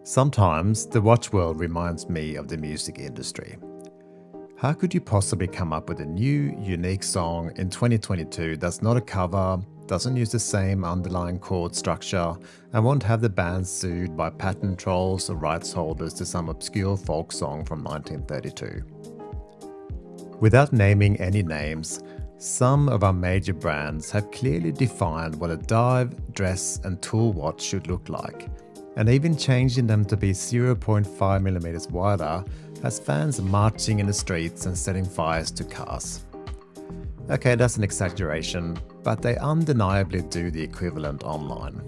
Sometimes the watch world reminds me of the music industry. How could you possibly come up with a new, unique song in 2022 that's not a cover, doesn't use the same underlying chord structure, and won't have the band sued by patent trolls or rights holders to some obscure folk song from 1932? Without naming any names, some of our major brands have clearly defined what a dive, dress, and tool watch should look like, and even changing them to be 0.5mm wider has fans marching in the streets and setting fires to cars. Okay, that's an exaggeration, but they undeniably do the equivalent online.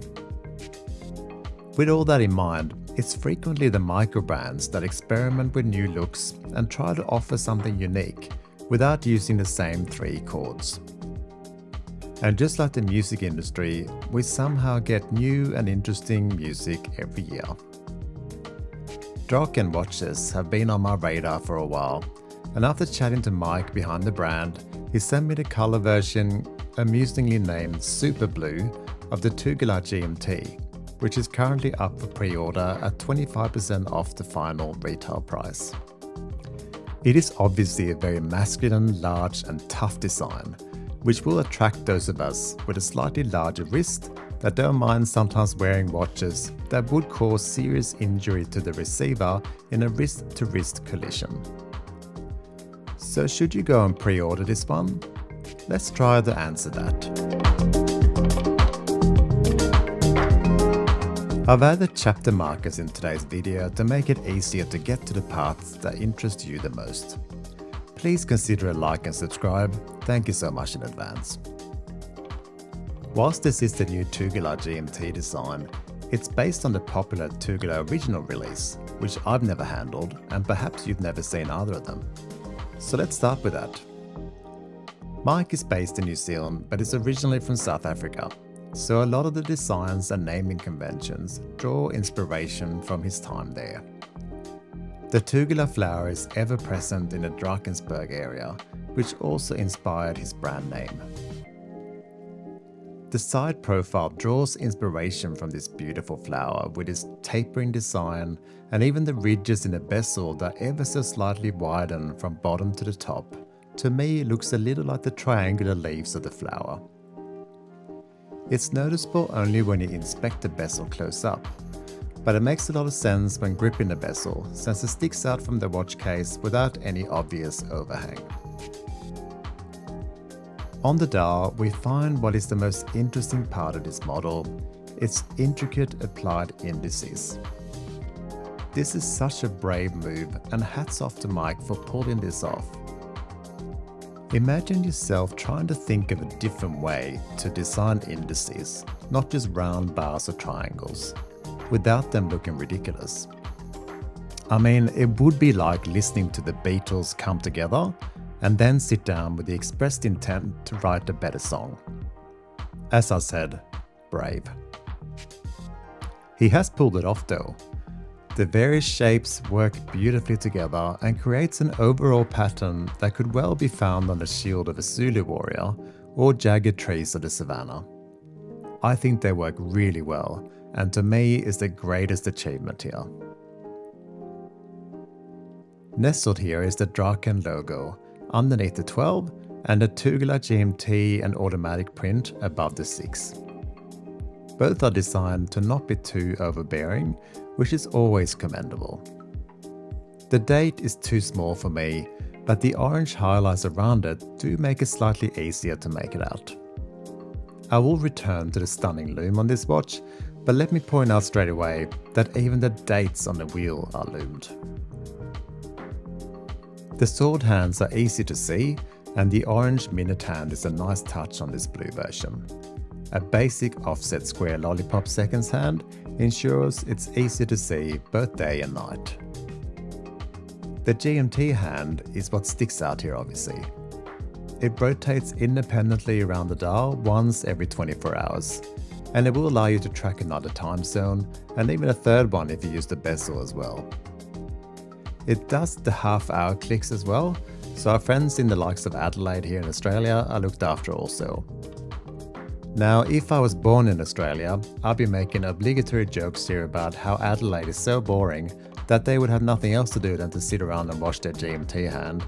With all that in mind, it's frequently the micro brands that experiment with new looks and try to offer something unique without using the same 3 chords. And just like the music industry, we somehow get new and interesting music every year. Draken watches have been on my radar for a while, and after chatting to Mike behind the brand, he sent me the color version, amusingly named Super Blue, of the Tugela GMT, which is currently up for pre-order at 25% off the final retail price. It is obviously a very masculine, large and tough design, which will attract those of us with a slightly larger wrist that don't mind sometimes wearing watches that would cause serious injury to the receiver in a wrist-to-wrist collision. So should you go and pre-order this one? Let's try to answer that. I've added chapter markers in today's video to make it easier to get to the parts that interest you the most. Please consider a like and subscribe. Thank you so much in advance. Whilst this is the new Tugela GMT design, it's based on the popular Tugela original release, which I've never handled, and perhaps you've never seen either of them. So let's start with that. Mike is based in New Zealand, but is originally from South Africa, so a lot of the designs and naming conventions draw inspiration from his time there. The Tugela flower is ever present in the Drakensberg area, which also inspired his brand name. The side profile draws inspiration from this beautiful flower with its tapering design, and even the ridges in the bezel that ever so slightly widen from bottom to the top, to me looks a little like the triangular leaves of the flower. It's noticeable only when you inspect the bezel close up, but it makes a lot of sense when gripping the bezel, since it sticks out from the watch case without any obvious overhang. On the dial, we find what is the most interesting part of this model, its intricate applied indices. This is such a brave move, and hats off to Mike for pulling this off. Imagine yourself trying to think of a different way to design indices, not just round bars or triangles, without them looking ridiculous. I mean, it would be like listening to the Beatles come together and then sit down with the expressed intent to write a better song. As I said, brave. He has pulled it off though. The various shapes work beautifully together and creates an overall pattern that could well be found on the shield of a Zulu warrior or jagged trees of the savannah. I think they work really well, and to me is the greatest achievement here. Nestled here is the Draken logo, underneath the 12, and the Tugela GMT and automatic print above the 6. Both are designed to not be too overbearing, which is always commendable. The date is too small for me, but the orange highlights around it do make it slightly easier to make it out. I will return to the stunning lume on this watch, but let me point out straight away that even the dates on the wheel are loomed. The sword hands are easy to see, and the orange minute hand is a nice touch on this blue version. A basic offset square lollipop seconds hand ensures it's easy to see both day and night. The GMT hand is what sticks out here obviously. It rotates independently around the dial once every 24 hours, and it will allow you to track another time zone, and even a third one if you use the bezel as well. It does the half-hour clicks as well, so our friends in the likes of Adelaide here in Australia are looked after also. Now, if I was born in Australia, I'd be making obligatory jokes here about how Adelaide is so boring that they would have nothing else to do than to sit around and watch their GMT hand,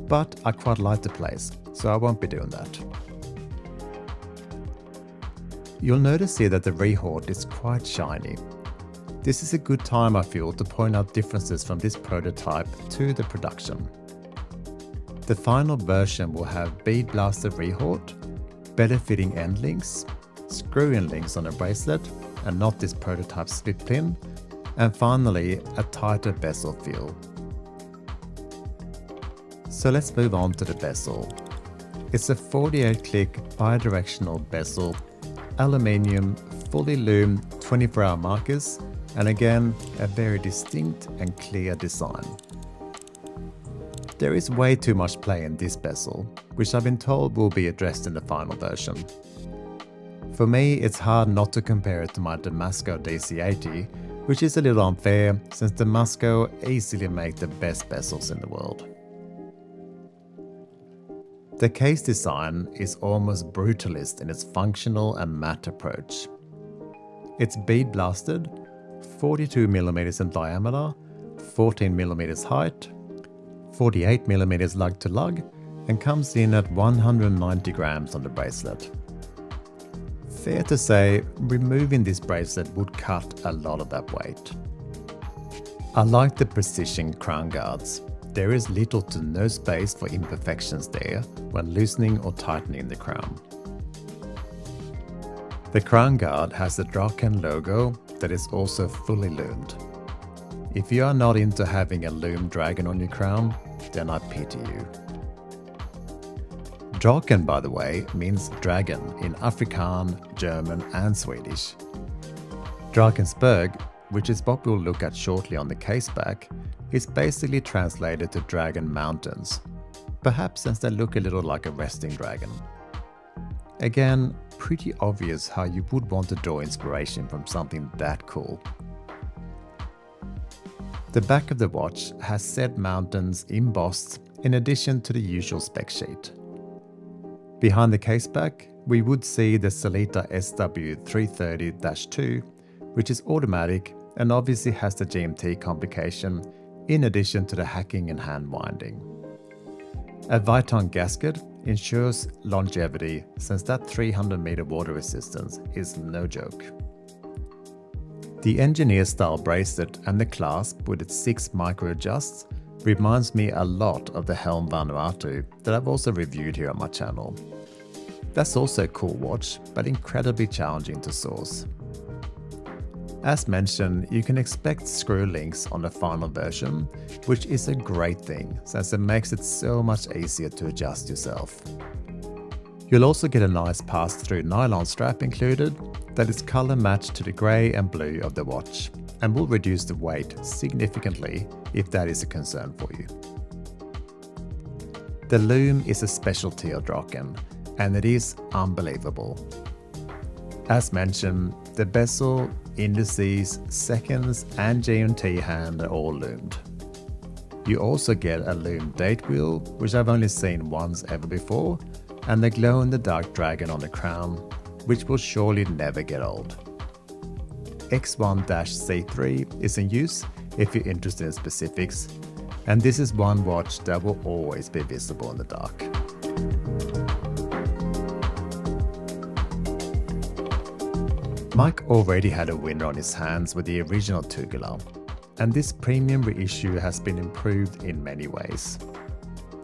but I quite like the place, so I won't be doing that. You'll notice here that the Rehort is quite shiny. This is a good time, I feel, to point out differences from this prototype to the production. The final version will have bead blasted Rehort, better fitting end links, screw-in links on a bracelet and not this prototype split pin, and finally a tighter bezel feel. So let's move on to the bezel. It's a 48 click bi-directional bezel, aluminium, fully lumed 24-hour markers, and again a very distinct and clear design. There is way too much play in this bezel, which I've been told will be addressed in the final version. For me, it's hard not to compare it to my Damasco DC80, which is a little unfair since Damasco easily make the best bezels in the world. The case design is almost brutalist in its functional and matte approach. It's bead blasted, 42mm in diameter, 14mm height, 48mm lug to lug, and comes in at 190 grams on the bracelet. Fair to say, removing this bracelet would cut a lot of that weight. I like the precision crown guards. There is little to no space for imperfections there when loosening or tightening the crown. The crown guard has the Draken logo that is also fully lumed. If you are not into having a lume dragon on your crown, then I pity you. Draken, by the way, means dragon in Afrikaans, German and Swedish. Drakensberg, which is what we'll look at shortly on the case back, is basically translated to Dragon Mountains, perhaps since they look a little like a resting dragon. Again, pretty obvious how you would want to draw inspiration from something that cool. The back of the watch has said mountains embossed in addition to the usual spec sheet. Behind the case back, we would see the Sellita SW330-2, which is automatic and obviously has the GMT complication in addition to the hacking and hand winding. A Viton gasket ensures longevity since that 300-meter water resistance is no joke. The engineer-style bracelet and the clasp with its 6 micro-adjusts reminds me a lot of the Helm Vanuatu that I've also reviewed here on my channel. That's also a cool watch, but incredibly challenging to source. As mentioned, you can expect screw links on the final version, which is a great thing since it makes it so much easier to adjust yourself. You'll also get a nice pass-through nylon strap included that is color matched to the grey and blue of the watch and will reduce the weight significantly if that is a concern for you. The lume is a specialty of Draken and it is unbelievable. As mentioned, the bezel, indices, seconds and GMT hand are all lumed. You also get a lumed date wheel, which I've only seen once ever before, and the glow-in-the-dark dragon on the crown, which will surely never get old. X1-C3 is in use if you're interested in specifics, and this is one watch that will always be visible in the dark. Mike already had a winner on his hands with the original Tugela, and this premium reissue has been improved in many ways.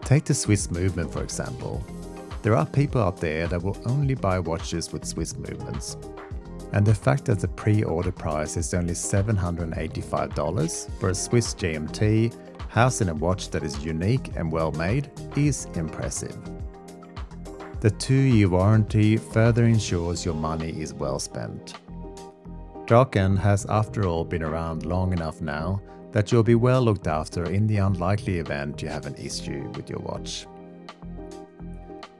Take the Swiss movement for example. There are people out there that will only buy watches with Swiss movements. And the fact that the pre-order price is only $785 for a Swiss GMT housed in a watch that is unique and well made is impressive. The 2-year warranty further ensures your money is well spent. Draken has after all been around long enough now that you'll be well looked after in the unlikely event you have an issue with your watch.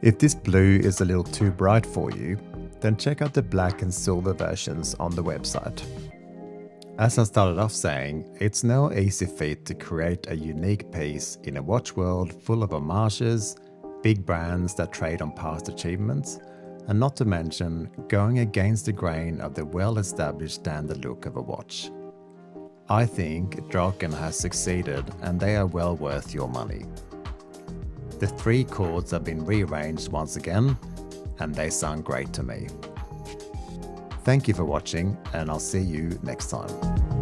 If this blue is a little too bright for you, then check out the black and silver versions on the website. As I started off saying, it's no easy feat to create a unique piece in a watch world full of homages, big brands that trade on past achievements, and not to mention going against the grain of the well-established standard look of a watch. I think Draken has succeeded and they are well worth your money. The 3 chords have been rearranged once again and they sound great to me. Thank you for watching and I'll see you next time.